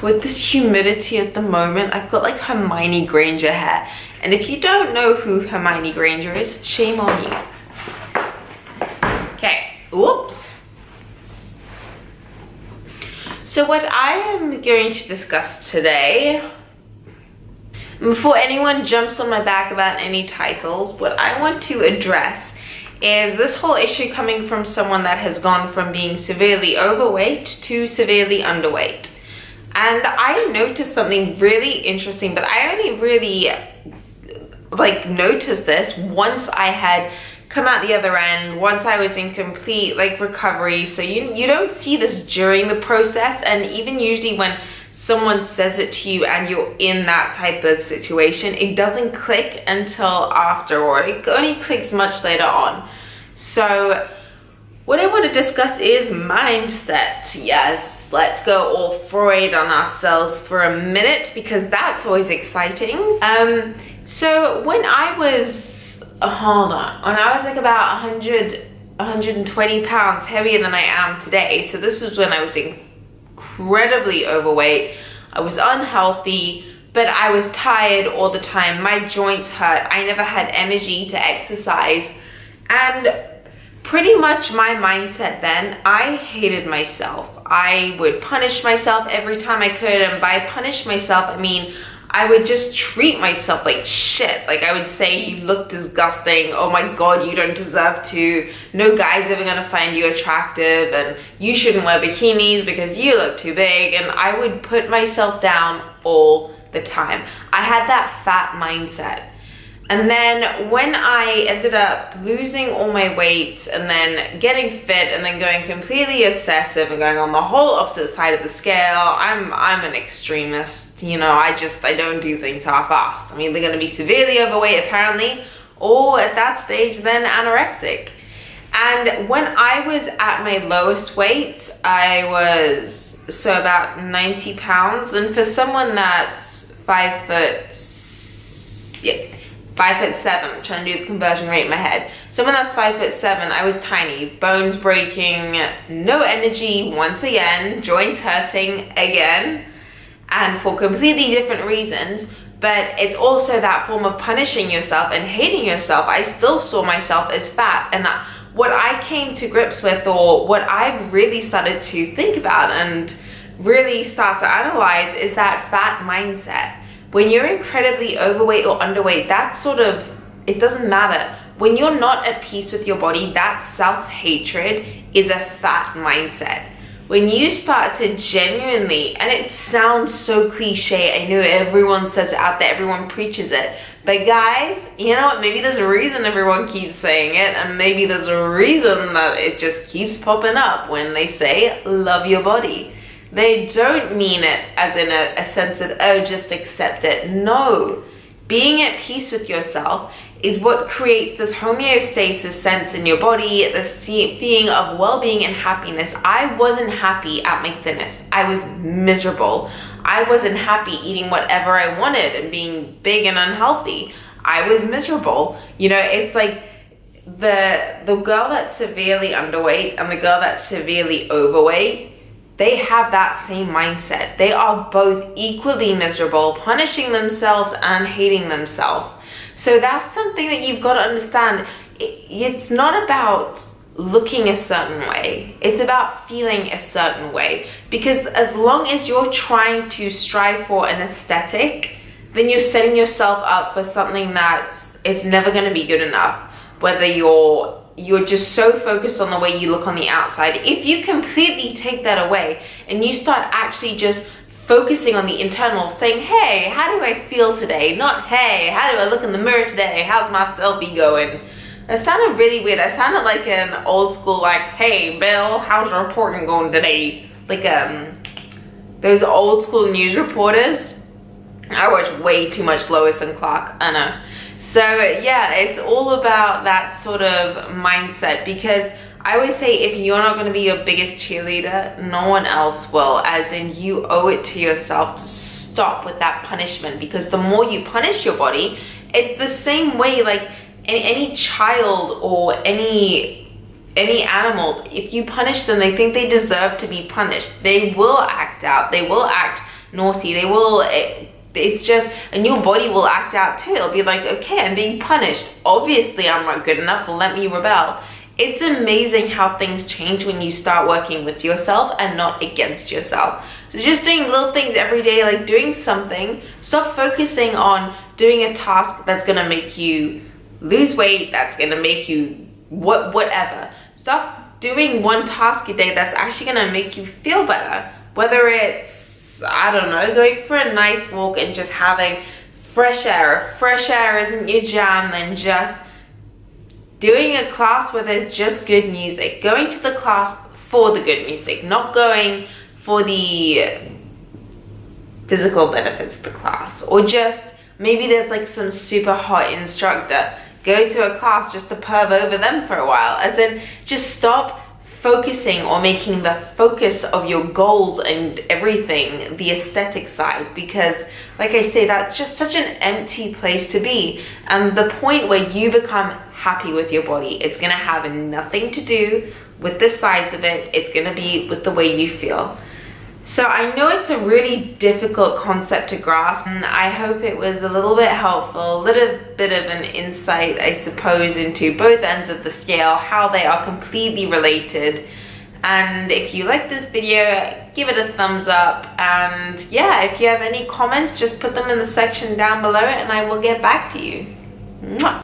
with this humidity at the moment, I've got like Hermione Granger hair. And if you don't know who Hermione Granger is, shame on you. Okay, oops. So what I am going to discuss today, before anyone jumps on my back about any titles, what I want to address is this whole issue coming from someone that has gone from being severely overweight to severely underweight. And I noticed something really interesting, but I only really like noticed this once I had come out the other end, once I was in complete like recovery. So you don't see this during the process, and even usually when someone says it to you and you're in that type of situation, it doesn't click until after, or it only clicks much later on. So what I want to discuss is mindset. Yes, let's go all Freud on ourselves for a minute, because that's always exciting. So when I was, when I was like about 120 pounds heavier than I am today. So this was when I was incredibly overweight. I was unhealthy, but I was tired all the time. My joints hurt. I never had energy to exercise. And pretty much my mindset then, I hated myself. I would punish myself every time I could. And by punish myself, I mean, I would just treat myself like shit. Like I would say, you look disgusting. Oh my God, you don't deserve to. No guy's ever gonna find you attractive, and you shouldn't wear bikinis because you look too big. And I would put myself down all the time. I had that fat mindset. And then when I ended up losing all my weight and then getting fit and then going completely obsessive and going on the whole opposite side of the scale, I'm an extremist. You know, I don't do things half-assed. I'm either gonna be severely overweight apparently, or at that stage then anorexic. And when I was at my lowest weight, I was about 90 pounds. And for someone that's 5'7", I'm trying to do the conversion rate in my head. Someone that's 5'7", I was tiny, bones breaking, no energy once again, joints hurting again, and for completely different reasons. But it's also that form of punishing yourself and hating yourself. I still saw myself as fat. And what I came to grips with, or what I've really started to think about and really start to analyze, is that fat mindset. When you're incredibly overweight or underweight, that's it doesn't matter. When you're not at peace with your body, that self-hatred is a fat mindset. When you start to genuinely, and it sounds so cliche, I know everyone says it out there, everyone preaches it, but guys, you know what, maybe there's a reason everyone keeps saying it, and maybe there's a reason that it just keeps popping up when they say, love your body. They don't mean it as in a sense of, oh, just accept it. No. Being at peace with yourself is what creates this homeostasis sense in your body, this feeling of well-being and happiness. I wasn't happy at my thinnest. I was miserable. I wasn't happy eating whatever I wanted and being big and unhealthy. I was miserable. You know, it's like the girl that's severely underweight and the girl that's severely overweight, they have that same mindset. They are both equally miserable, punishing themselves and hating themselves. So that's something that you've got to understand. It's not about looking a certain way. It's about feeling a certain way. Because as long as you're trying to strive for an aesthetic, then you're setting yourself up for something it's never going to be good enough. Whether you're just so focused on the way you look on the outside. If you completely take that away and you start actually just focusing on the internal, saying, hey, how do I feel today? Not, hey, how do I look in the mirror today? How's my selfie going? That sounded really weird. I sounded like an old school, like, hey, Bill, how's your reporting going today? Like those old school news reporters. I watch way too much Lois and Clark, I know. So yeah, it's all about that sort of mindset, because I always say if you're not going to be your biggest cheerleader, no one else will, as in you owe it to yourself to stop with that punishment, because the more you punish your body, it's the same way like any child or any any animal, if you punish them, they think they deserve to be punished. They will act out, they will act naughty, they will, it's just, and your body will act out too. It'll be like, okay, I'm being punished. Obviously, I'm not good enough, let me rebel. It's amazing how things change when you start working with yourself and not against yourself. So just doing little things every day, like doing something, stop focusing on doing a task that's gonna make you lose weight, that's gonna make you whatever. Stop doing one task a day that's actually gonna make you feel better. Whether it's, I don't know, going for a nice walk and just having fresh air. If fresh air isn't your jam, then just doing a class where there's just good music. Going to the class for the good music, not going for the physical benefits of the class. Or just, maybe there's like some super hot instructor. Go to a class just to perv over them for a while. As in, just stop focusing or making the focus of your goals and everything the aesthetic side, because like I say, that's just such an empty place to be. And the point where you become happy with your body, it's gonna have nothing to do with the size of it, it's gonna be with the way you feel. So I know it's a really difficult concept to grasp, and I hope it was a little bit helpful, a little bit of an insight, I suppose, into both ends of the scale, how they are completely related. And if you like this video, give it a thumbs up, and yeah, if you have any comments, just put them in the section down below and I will get back to you. Mwah.